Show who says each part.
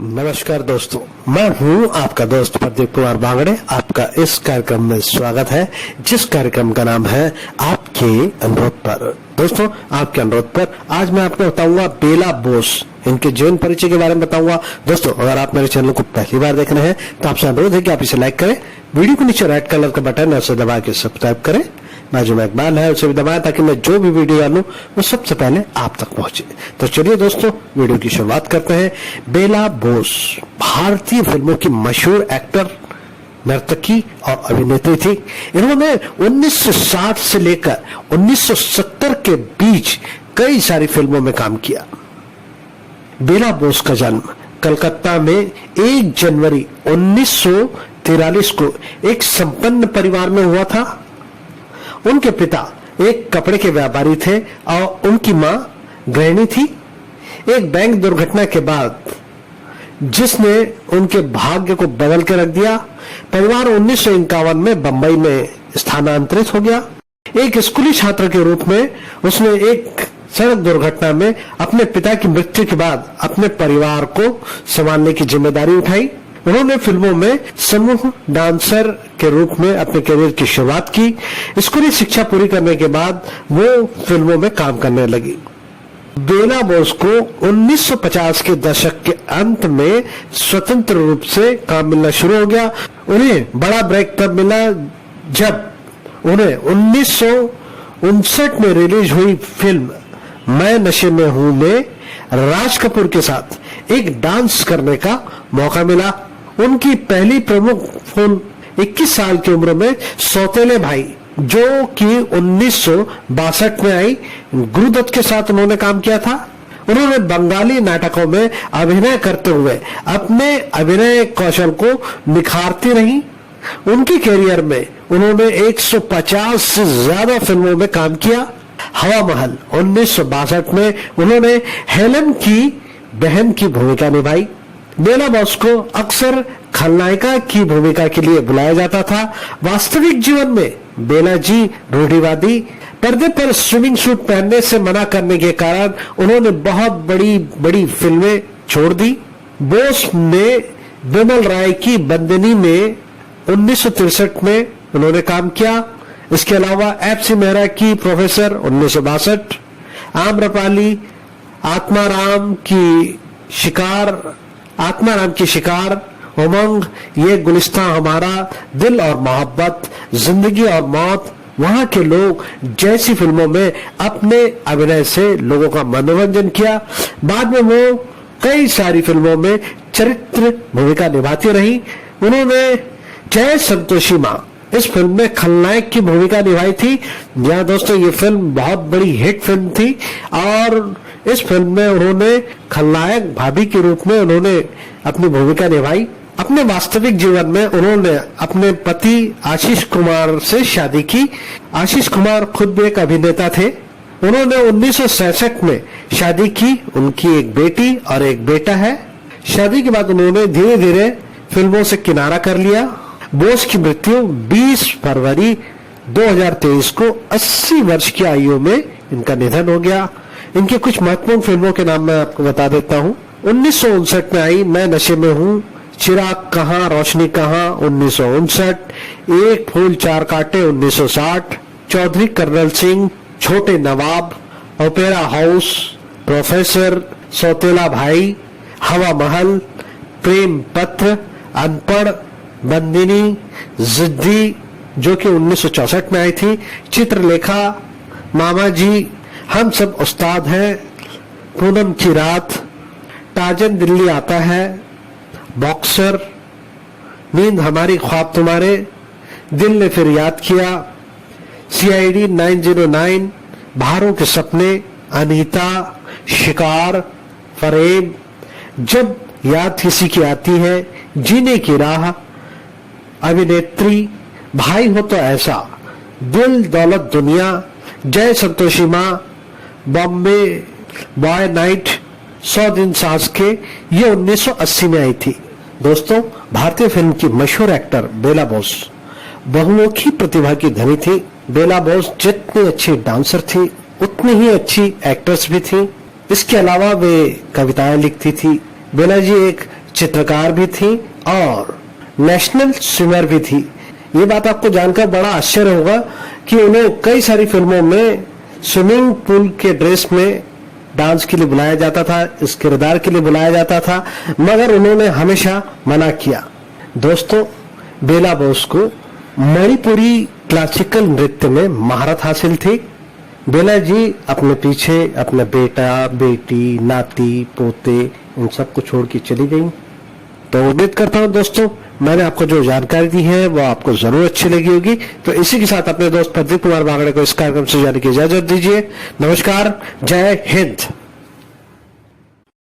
Speaker 1: नमस्कार दोस्तों, मैं हूं आपका दोस्त प्रदीप कुमार बांगड़े। आपका इस कार्यक्रम में स्वागत है, जिस कार्यक्रम का नाम है आपके अनुरोध पर। दोस्तों, आपके अनुरोध पर आज मैं आपको बताऊंगा बेला बोस, इनके जीवन परिचय के बारे में बताऊंगा। दोस्तों, अगर आप मेरे चैनल को पहली बार देख रहे हैं तो आपसे अनुरोध है कि आप इसे लाइक करें, वीडियो के नीचे रेड कलर का बटन है उसे दबा के सब्सक्राइब करें, बाजू में एक बेल है उसे भी दबाएं ताकि मैं जो भी वीडियो डालूं वो सबसे पहले आप तक पहुंचे। तो चलिए दोस्तों, वीडियो की शुरुआत करते हैं। बेला बोस भारतीय फिल्मों की मशहूर एक्टर, नर्तकी और अभिनेत्री थी। इन्होंने 1960 से लेकर 1970 के बीच कई सारी फिल्मों में काम किया। बेला बोस का जन्म कलकत्ता में 1 जनवरी 1943 को एक संपन्न परिवार में हुआ था। उनके पिता एक कपड़े के व्यापारी थे और उनकी मां गृहिणी थी। एक बैंक दुर्घटना के बाद जिसने उनके भाग्य को बदल के रख दिया, परिवार 1951 में बंबई में स्थानांतरित हो गया। एक स्कूली छात्र के रूप में उसने एक सड़क दुर्घटना में अपने पिता की मृत्यु के बाद अपने परिवार को संभालने की जिम्मेदारी उठाई। उन्होंने फिल्मों में समूह डांसर के रूप में अपने करियर की शुरुआत की। स्कूली शिक्षा पूरी करने के बाद वो फिल्मों में काम करने लगी। बेला बोस को 1950 के दशक के अंत में स्वतंत्र रूप से काम मिलना शुरू हो गया। उन्हें बड़ा ब्रेक तब मिला जब उन्हें 1959 में रिलीज हुई फिल्म मैं नशे में हूं में राज कपूर के साथ एक डांस करने का मौका मिला। उनकी पहली प्रमुख फिल्म 21 साल की उम्र में सौतेले भाई, जो कि 1962 में आई, गुरुदत्त के साथ उन्होंने काम किया था। उन्होंने बंगाली नाटकों में अभिनय करते हुए अपने अभिनय कौशल को निखारती रही। उनकी कैरियर में उन्होंने 150 से ज्यादा फिल्मों में काम किया। हवा महल 1962 में उन्होंने हेलन की बहन की भूमिका निभाई। बेला बोस को अक्सर खलनायिका की भूमिका के लिए बुलाया जाता था। वास्तविक जीवन में बेला जी रूढ़िवादी, पर्दे पर स्विमिंग सूट पहनने से मना करने के कारण उन्होंने बहुत बड़ी बड़ी फिल्में छोड़ दी। बोस ने बिमल राय की बंदनी में 1963 में उन्होंने काम किया। इसके अलावा एफ.सी. मेहरा की प्रोफेसर 1962, आम्रपाली, आत्माराम की शिकार, उमंग, ये गुलिस्तां हमारा, दिल और मोहब्बत, जिंदगी और मौत, वहां के लोग जैसी फिल्मों में अपने अभिनय से लोगों का मनोरंजन किया। बाद में वो कई सारी फिल्मों में चरित्र भूमिका निभाती रही। उन्होंने जय संतोषी मां इस फिल्म में खलनायक की भूमिका निभाई थी। जहाँ दोस्तों ये फिल्म बहुत बड़ी हिट फिल्म थी और इस फिल्म में उन्होंने खलनायक भाभी के रूप में उन्होंने अपनी भूमिका निभाई। अपने वास्तविक जीवन में उन्होंने अपने पति आशीष कुमार से शादी की। आशीष कुमार खुद भी एक अभिनेता थे। उन्होंने 1966 में शादी की। उनकी एक बेटी और एक बेटा है। शादी के बाद उन्होंने धीरे धीरे फिल्मों से किनारा कर लिया। बोस की मृत्यु 20 फरवरी 2023 को 80 वर्ष की आयु में इनका निधन हो गया। इनके कुछ महत्वपूर्ण फिल्मों के नाम मैं आपको बता देता हूँ। 1959 में आई मैं नशे में हूँ, चिराग कहाँ रोशनी कहाँ 1959, एक फूल चार कांटे 1960, चौधरी कर्नल सिंह, छोटे नवाब, ओपेरा हाउस, प्रोफेसर, सौतेला भाई, हवा महल, प्रेम पत्र, अनपढ़, बंदिनी, जिद्दी जो कि 1964 में आई थी, चित्रलेखा, मामा जी, हम सब उस्ताद हैं, पूनम की रात, टाजन दिल्ली आता है, बॉक्सर, नींद हमारी ख्वाब तुम्हारे, दिल ने फिर याद किया, CID 909, बहारों के सपने, अनीता, शिकार, फरेब, जब याद किसी की आती है, जीने की राह, अभिनेत्री, भाई हो तो ऐसा, दिल दौलत दुनिया, जय संतोषी मां, बॉम्बे बॉय नाइट, 100 दिन सास के, ये 1980 में आई थी। दोस्तों, भारतीय फिल्म की मशहूर एक्टर बेला बोस बहुमुखी प्रतिभा की धनी थी। बेला बोस जितनी अच्छी डांसर थी उतनी ही अच्छी एक्ट्रेस भी थी। इसके अलावा वे कविताएं लिखती थी। बेला जी एक चित्रकार भी थी और नेशनल स्विमर भी थी। ये बात आपको जानकर बड़ा आश्चर्य होगा कि उन्हें कई सारी फिल्मों में स्विमिंग पूल के ड्रेस में डांस के लिए बुलाया जाता था, इस किरदार के लिए बुलाया जाता था, मगर उन्होंने हमेशा मना किया। दोस्तों, बेला बोस को मणिपुरी क्लासिकल नृत्य में महारत हासिल थी। बेला जी अपने पीछे अपने बेटा, बेटी, नाती, पोते इन सबको छोड़ के चली गई। तो उम्मीद करता हूं दोस्तों मैंने आपको जो जानकारी दी है वो आपको जरूर अच्छी लगी होगी। तो इसी के साथ अपने दोस्त प्रदीप कुमार बांगड़े को इस कार्यक्रम से जाने की इजाजत दीजिए। नमस्कार, जय हिंद।